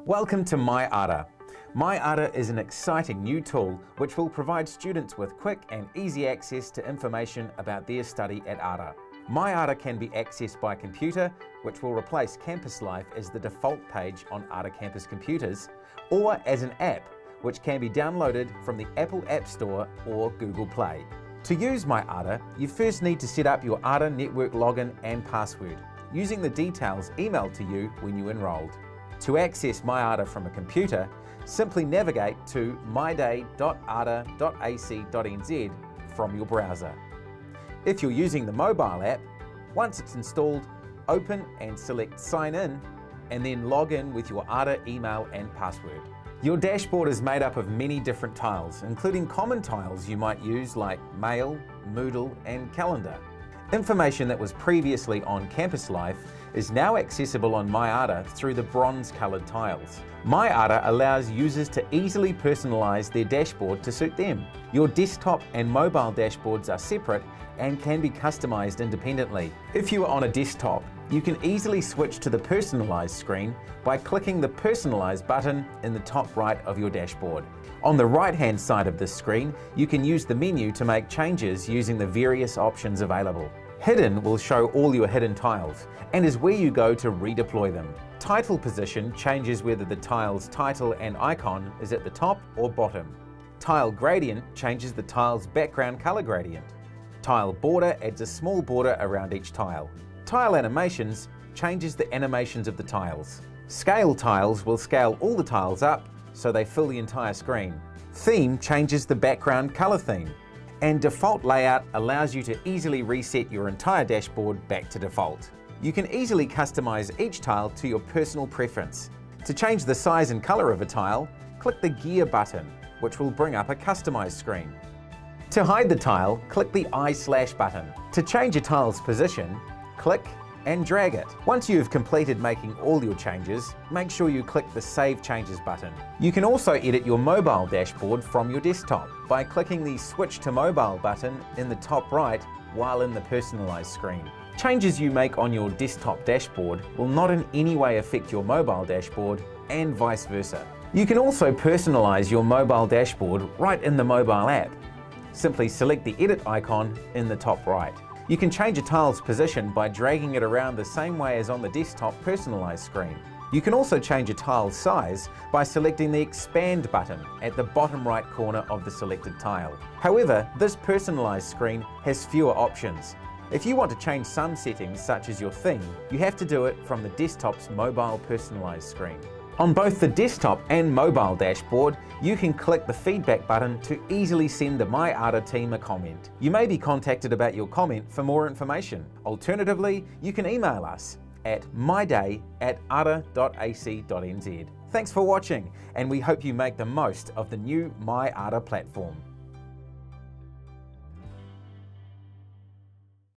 Welcome to My Ara. My Ara is an exciting new tool which will provide students with quick and easy access to information about their study at Ara. My Ara can be accessed by computer, which will replace Campus Life as the default page on Ara campus computers, or as an app, which can be downloaded from the Apple App Store or Google Play. To use My Ara, you first need to set up your Ara network login and password, using the details emailed to you when you enrolled. To access My Ara from a computer, simply navigate to myday.ara.ac.nz from your browser. If you're using the mobile app, once it's installed, open and select Sign In, and then log in with your Ara email and password. Your dashboard is made up of many different tiles, including common tiles you might use like Mail, Moodle, and Calendar. Information that was previously on Campus Life is now accessible on My Ara through the bronze-coloured tiles. My Ara allows users to easily personalise their dashboard to suit them. Your desktop and mobile dashboards are separate and can be customised independently. If you are on a desktop, you can easily switch to the Personalize screen by clicking the Personalize button in the top right of your dashboard. On the right-hand side of this screen, you can use the menu to make changes using the various options available. Hidden will show all your hidden tiles and is where you go to redeploy them. Title position changes whether the tile's title and icon is at the top or bottom. Tile gradient changes the tile's background color gradient. Tile border adds a small border around each tile. Tile animations changes the animations of the tiles. Scale tiles will scale all the tiles up so they fill the entire screen. Theme changes the background color theme. And default layout allows you to easily reset your entire dashboard back to default. You can easily customize each tile to your personal preference. To change the size and color of a tile, click the gear button, which will bring up a customized screen. To hide the tile, click the I/ button. To change a tile's position, click and drag it. Once you have completed making all your changes, make sure you click the Save Changes button. You can also edit your mobile dashboard from your desktop by clicking the Switch to Mobile button in the top right while in the Personalize screen. Changes you make on your desktop dashboard will not in any way affect your mobile dashboard and vice versa. You can also personalize your mobile dashboard right in the mobile app. Simply select the edit icon in the top right. You can change a tile's position by dragging it around the same way as on the desktop Personalize screen. You can also change a tile's size by selecting the Expand button at the bottom right corner of the selected tile. However, this Personalize screen has fewer options. If you want to change some settings, such as your theme, you have to do it from the desktop's mobile Personalize screen. On both the desktop and mobile dashboard, you can click the feedback button to easily send the My Ara team a comment. You may be contacted about your comment for more information. Alternatively, you can email us at myday@ara.ac.nz. Thanks for watching, and we hope you make the most of the new My Ara platform.